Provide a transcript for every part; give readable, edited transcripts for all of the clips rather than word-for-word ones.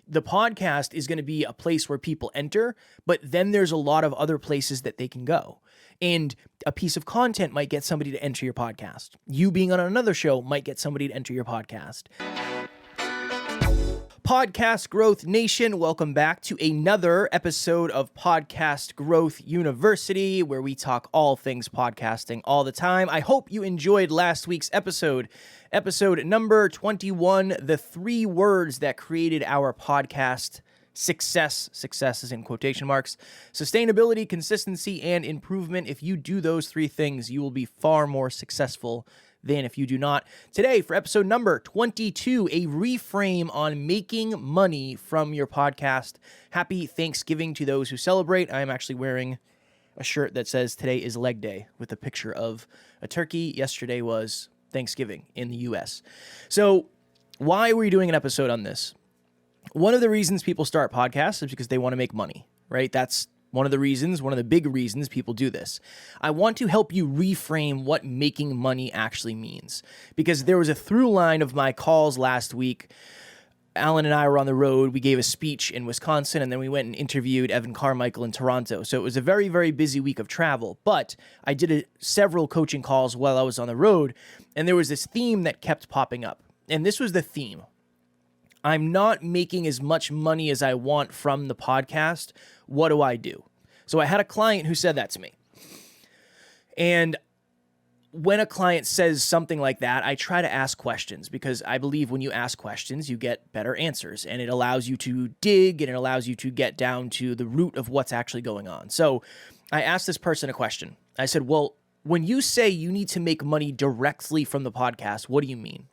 The podcast is going to be a place where people enter, but then there's a lot of other places that they can go. And a piece of content might get somebody to enter your podcast. You being on another show might get somebody to enter your podcast. Podcast Growth Nation, welcome back to another episode of Podcast Growth University, where we talk all things podcasting all the time. I hope you enjoyed last week's episode number 21, the 3 words that created our podcast success. Success is in quotation marks. Sustainability, consistency, and improvement. If you do those 3 things, you will be far more successful than if you do not. Today, for episode number 22, a reframe on making money from your podcast. Happy Thanksgiving to those who celebrate. I am actually wearing a shirt that says today is leg day with a picture of a turkey. Yesterday was Thanksgiving in the US. So why are we doing an episode on this? One of the reasons people start podcasts is because they want to make money, right? That's one of the big reasons people do this. I want to help you reframe what making money actually means, because there was a through line of my calls last week. Alan and I were on the road. We gave a speech in Wisconsin, and then we went and interviewed Evan Carmichael in Toronto. So it was a very, very busy week of travel, but I did several coaching calls while I was on the road, and there was this theme that kept popping up. And this was the theme. I'm not making as much money as I want from the podcast. What do I do? So I had a client who said that to me. And when a client says something like that, I try to ask questions, because I believe when you ask questions, you get better answers, and it allows you to dig, and it allows you to get down to the root of what's actually going on. So I asked this person a question. I said, well, when you say you need to make money directly from the podcast, what do you mean?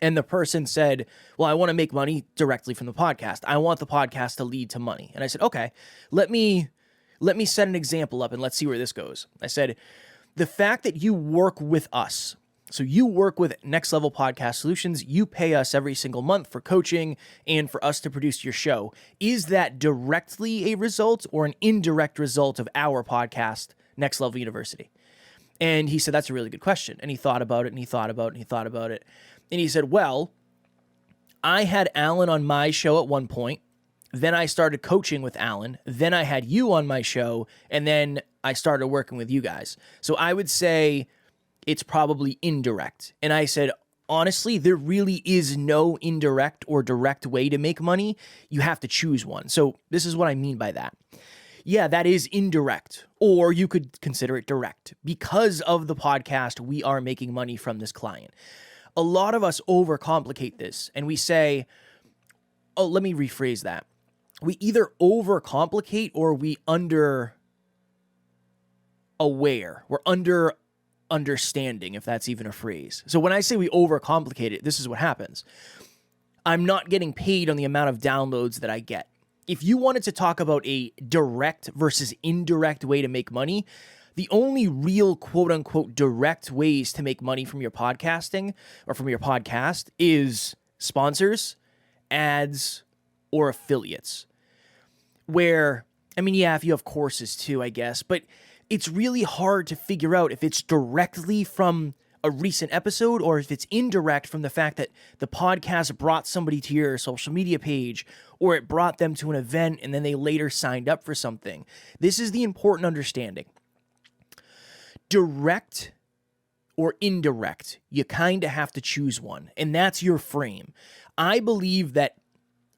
And the person said, well, I want to make money directly from the podcast. I want the podcast to lead to money. And I said, okay, let me set an example up and let's see where this goes. I said, the fact that you work with us, so you work with Next Level Podcast Solutions, you pay us every single month for coaching and for us to produce your show. Is that directly a result or an indirect result of our podcast, Next Level University? And he said, that's a really good question. And he thought about it, and he thought about it, and he thought about it. And he said, well, I had Alan on my show at one point. Then I started coaching with Alan. Then I had you on my show. And then I started working with you guys. So I would say it's probably indirect. And I said, honestly, there really is no indirect or direct way to make money. You have to choose one. So this is what I mean by that. Yeah, that is indirect, or you could consider it direct. Because of the podcast, we are making money from this client. A lot of us overcomplicate this, and we say, oh, let me rephrase that. We either overcomplicate or we under-aware. We're under-understanding, if that's even a phrase. So when I say we overcomplicate it, this is what happens. I'm not getting paid on the amount of downloads that I get. If you wanted to talk about a direct versus indirect way to make money, the only real quote-unquote direct ways to make money from your podcasting or from your podcast is sponsors, ads, or affiliates. Where, I mean, yeah, if you have courses too, I guess, but it's really hard to figure out if it's directly from a recent episode or if it's indirect from the fact that the podcast brought somebody to your social media page or it brought them to an event and then they later signed up for something. This is the important understanding. Direct or indirect, you kind of have to choose one, and that's your frame. I believe that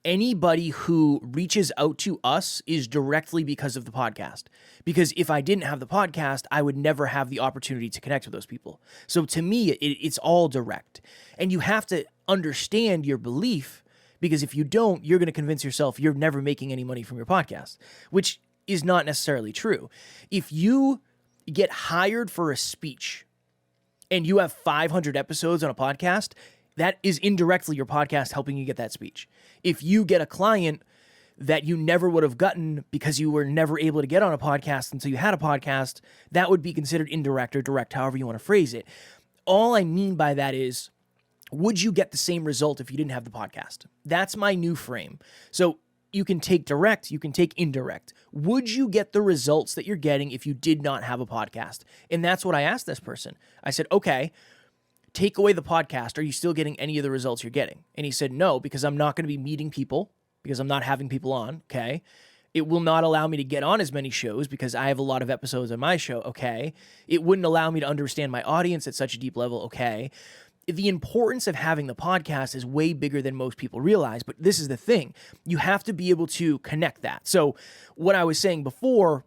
anybody who reaches out to us is directly because of the podcast. Because if I didn't have the podcast, I would never have the opportunity to connect with those people. So to me, it's all direct. And you have to understand your belief, because if you don't, you're going to convince yourself you're never making any money from your podcast, which is not necessarily true. If you get hired for a speech and you have 500 episodes on a podcast, that is indirectly your podcast helping you get that speech. If you get a client that you never would have gotten because you were never able to get on a podcast until you had a podcast, that would be considered indirect or direct, however you want to phrase it. All I mean by that is, would you get the same result if you didn't have the podcast? That's my new frame. So you can take direct, you can take indirect. Would you get the results that you're getting if you did not have a podcast? And that's what I asked this person. I said, okay, take away the podcast. Are you still getting any of the results you're getting? And he said, no, because I'm not going to be meeting people. because I'm not having people on, okay? It will not allow me to get on as many shows because I have a lot of episodes on my show, okay? It wouldn't allow me to understand my audience at such a deep level, okay? The importance of having the podcast is way bigger than most people realize, but this is the thing. You have to be able to connect that. So what I was saying before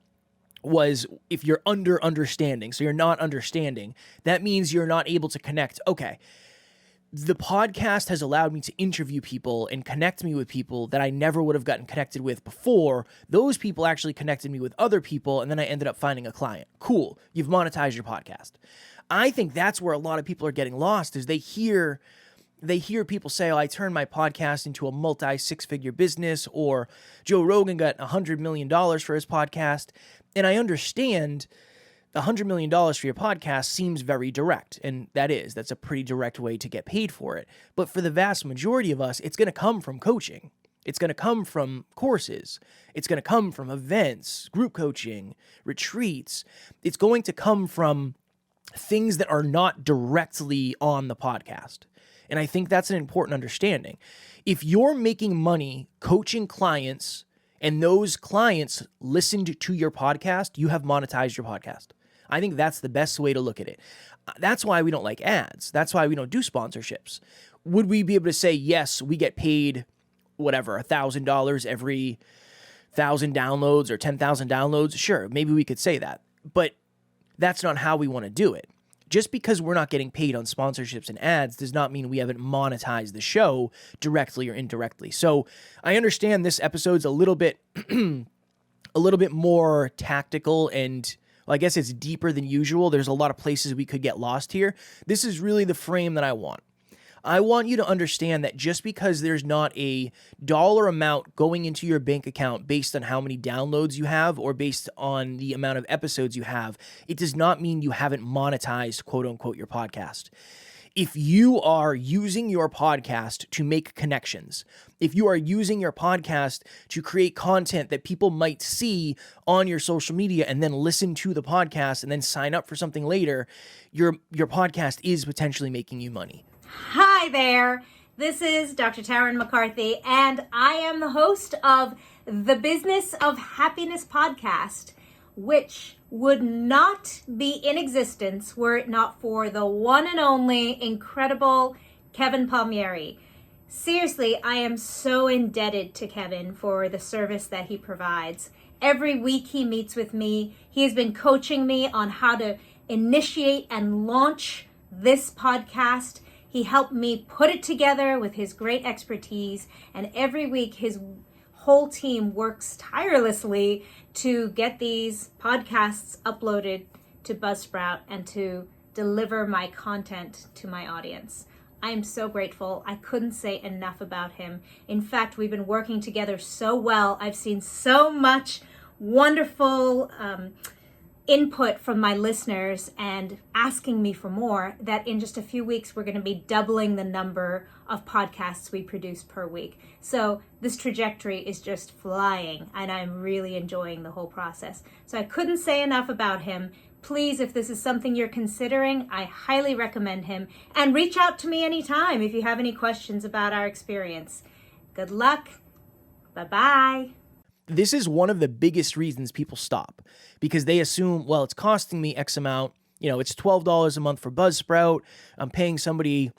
was if you're understanding, so you're not understanding, that means you're not able to connect. Okay, the podcast has allowed me to interview people and connect me with people that I never would have gotten connected with before. Those people actually connected me with other people, and then I ended up finding a client. Cool, you've monetized your podcast. I think that's where a lot of people are getting lost, is they hear people say, oh, I turned my podcast into a multi-six-figure business, or Joe Rogan got $100 million for his podcast. And I understand $100 million for your podcast seems very direct, and that's a pretty direct way to get paid for it. But for the vast majority of us, it's going to come from coaching. It's going to come from courses. It's going to come from events, group coaching, retreats. It's going to come from things that are not directly on the podcast. And I think that's an important understanding. If you're making money coaching clients and those clients listened to your podcast, you have monetized your podcast. I think that's the best way to look at it. That's why we don't like ads. That's why we don't do sponsorships. Would we be able to say, yes, we get paid, whatever, $1,000 every 1,000 downloads or 10,000 downloads? Sure, maybe we could say that. But that's not how we want to do it. Just because we're not getting paid on sponsorships and ads does not mean we haven't monetized the show directly or indirectly. So I understand this episode's a little bit more tactical, and well, I guess it's deeper than usual. There's a lot of places we could get lost here. This is really the frame that I want. I want you to understand that just because there's not a dollar amount going into your bank account based on how many downloads you have or based on the amount of episodes you have, it does not mean you haven't monetized, quote unquote, your podcast. If you are using your podcast to make connections, if you are using your podcast to create content that people might see on your social media and then listen to the podcast and then sign up for something later, your podcast is potentially making you money. Hi there, this is Dr. Tarryn MacCarthy, and I am the host of the Business of Happiness podcast, which would not be in existence were it not for the one and only incredible Kevin Palmieri. Seriously, I am so indebted to Kevin for the service that he provides. Every week he meets with me. He has been coaching me on how to initiate and launch this podcast. He helped me put it together with his great expertise, and every week his whole team works tirelessly to get these podcasts uploaded to Buzzsprout and to deliver my content to my audience. I am so grateful. I couldn't say enough about him. In fact, we've been working together so well. I've seen so much wonderful input from my listeners and asking me for more, that in just a few weeks we're going to be doubling the number of podcasts we produce per week. So this trajectory is just flying, and I'm really enjoying the whole process. So I couldn't say enough about him. Please, if this is something you're considering, I highly recommend him, and reach out to me anytime if you have any questions about our experience. Good luck. Bye-bye. This is one of the biggest reasons people stop, because they assume, well, it's costing me X amount. It's $12 a month for Buzzsprout. I'm paying somebody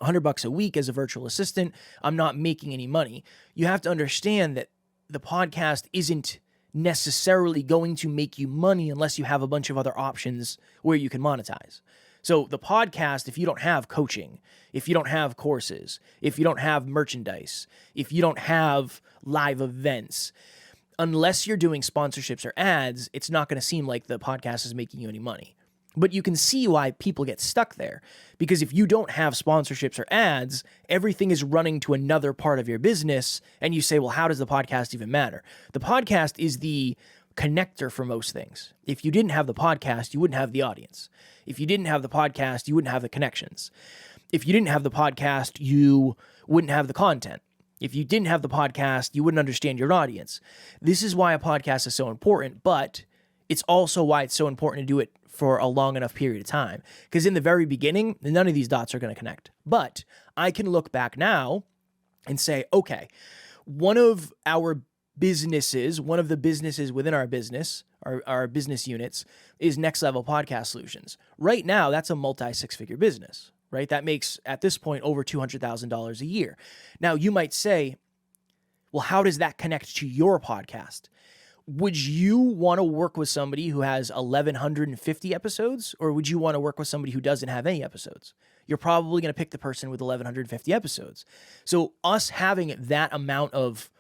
$100 a week as a virtual assistant. I'm not making any money. You have to understand that the podcast isn't necessarily going to make you money unless you have a bunch of other options where you can monetize. So the podcast, if you don't have coaching, if you don't have courses, if you don't have merchandise, if you don't have live events, unless you're doing sponsorships or ads, it's not going to seem like the podcast is making you any money. But you can see why people get stuck there. Because if you don't have sponsorships or ads, everything is running to another part of your business, and you say, well, how does the podcast even matter? The podcast is the connector for most things. If you didn't have the podcast, you wouldn't have the audience. If you didn't have the podcast, you wouldn't have the connections. If you didn't have the podcast, you wouldn't have the content. If you didn't have the podcast, you wouldn't understand your audience. This is why a podcast is so important, but it's also why it's so important to do it for a long enough period of time. Because in the very beginning, none of these dots are going to connect. But I can look back now and say, okay, one of our businesses, one of the businesses within our business, our business units, is Next Level Podcast Solutions. Right now, that's a multi-six-figure business, right? That makes, at this point, over $200,000 a year. Now, you might say, well, how does that connect to your podcast? Would you want to work with somebody who has 1,150 episodes, or would you want to work with somebody who doesn't have any episodes? You're probably going to pick the person with 1,150 episodes. So us having that amount of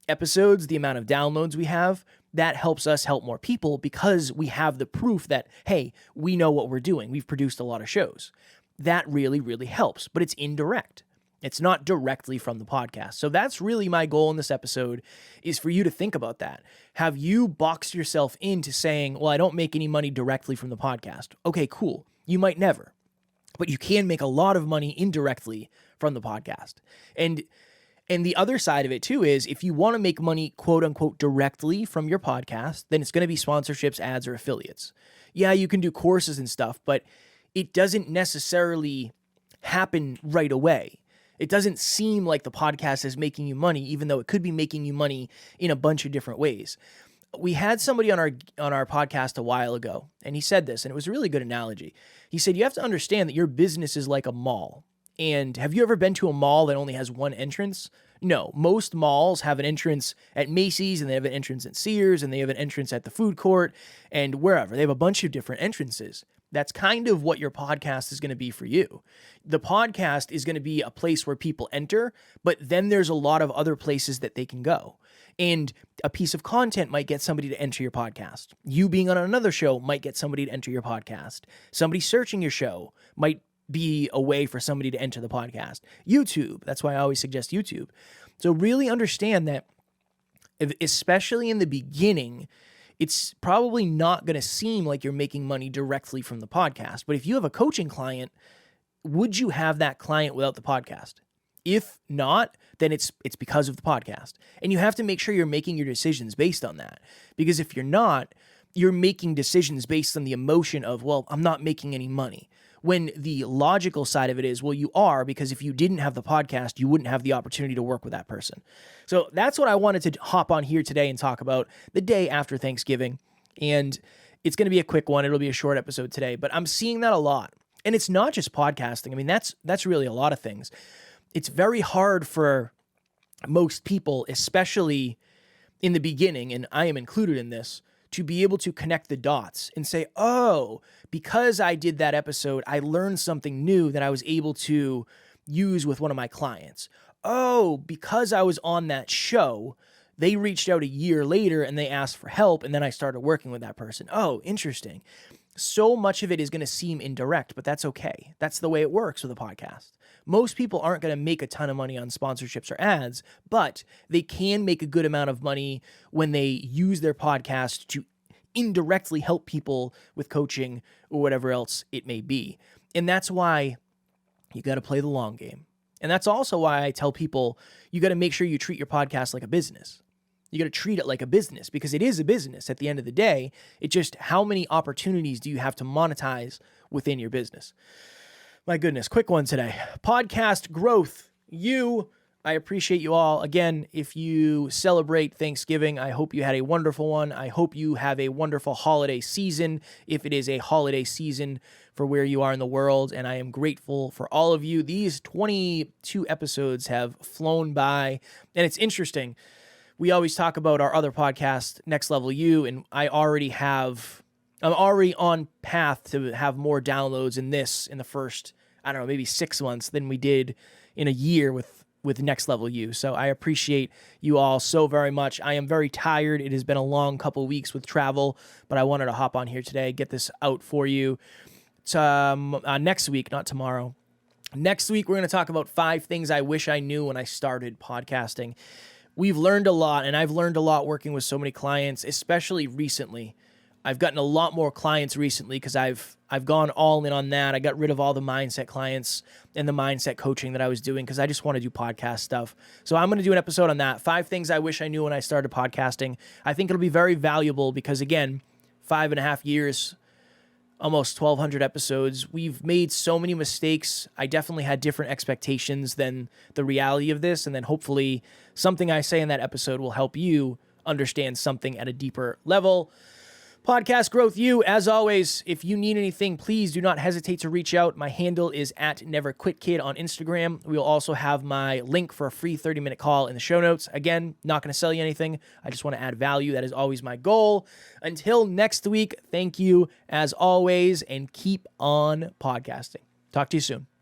episodes, the amount of downloads we have, that helps us help more people because we have the proof that, hey, we know what we're doing. We've produced a lot of shows. That really, really helps, but it's indirect. It's not directly from the podcast. So that's really my goal in this episode, is for you to think about that. Have you boxed yourself into saying, well, I don't make any money directly from the podcast? Okay, cool. You might never, but you can make a lot of money indirectly from the podcast. And the other side of it too is, if you want to make money, quote unquote, directly from your podcast, then it's going to be sponsorships, ads, or affiliates. Yeah, you can do courses and stuff, but it doesn't necessarily happen right away. It doesn't seem like the podcast is making you money, even though it could be making you money in a bunch of different ways. We had somebody on our podcast a while ago, and he said this, and it was a really good analogy. He said, you have to understand that your business is like a mall. And have you ever been to a mall that only has one entrance? No, most malls have an entrance at Macy's, and they have an entrance at Sears, and they have an entrance at the food court, and wherever. They have a bunch of different entrances. That's kind of what your podcast is going to be for you. The podcast is going to be a place where people enter, but then there's a lot of other places that they can go. And a piece of content might get somebody to enter your podcast. You being on another show might get somebody to enter your podcast. Somebody searching your show might be a way for somebody to enter the podcast. YouTube, that's why I always suggest YouTube. So really understand that, especially in the beginning, it's probably not going to seem like you're making money directly from the podcast. But if you have a coaching client, would you have that client without the podcast? If not, then it's because of the podcast. And you have to make sure you're making your decisions based on that. Because if you're not, you're making decisions based on the emotion of, well, I'm not making any money. When the logical side of it is, well, you are, because if you didn't have the podcast, you wouldn't have the opportunity to work with that person. So that's what I wanted to hop on here today and talk about the day after Thanksgiving. And it's going to be a quick one. It'll be a short episode today, but I'm seeing that a lot. And it's not just podcasting. I mean, that's really a lot of things. It's very hard for most people, especially in the beginning, and I am included in this, to be able to connect the dots and say, oh, because I did that episode, I learned something new that I was able to use with one of my clients. Oh, because I was on that show, they reached out a year later and they asked for help, and then I started working with that person. Oh, interesting. So much of it is going to seem indirect, but that's okay. That's the way it works with a podcast. Most people aren't going to make a ton of money on sponsorships or ads, but they can make a good amount of money when they use their podcast to indirectly help people with coaching or whatever else it may be. And that's why you got to play the long game. And that's also why I tell people you got to make sure you treat your podcast like a business. You got to treat it like a business, because it is a business at the end of the day. It's just, how many opportunities do you have to monetize within your business? My goodness, quick one today. Podcast growth. I appreciate you all. Again, if you celebrate Thanksgiving, I hope you had a wonderful one. I hope you have a wonderful holiday season, if it is a holiday season for where you are in the world. And I am grateful for all of you. These 22 episodes have flown by, and it's interesting. We always talk about our other podcast, Next Level You, and I'm already on path to have more downloads in the first, I don't know, maybe 6 months than we did in a year with Next Level You. So I appreciate you all so very much. I am very tired. It has been a long couple weeks with travel, but I wanted to hop on here today, get this out for you. Next week, not tomorrow. Next week, we're going to talk about 5 things I wish I knew when I started podcasting. We've learned a lot, and I've learned a lot working with so many clients, especially recently. I've gotten a lot more clients recently because I've gone all in on that. I got rid of all the mindset clients and the mindset coaching that I was doing because I just want to do podcast stuff. So I'm going to do an episode on that. 5 things I wish I knew when I started podcasting. I think it'll be very valuable because, again, 5.5 years almost 1,200 episodes. We've made so many mistakes. I definitely had different expectations than the reality of this. And then hopefully something I say in that episode will help you understand something at a deeper level. Podcast Growth U, as always, if you need anything, please do not hesitate to reach out. My handle is @NeverQuitKid on Instagram. We will also have my link for a free 30-minute call in the show notes. Again, not going to sell you anything. I just want to add value. That is always my goal. Until next week, thank you as always, and keep on podcasting. Talk to you soon.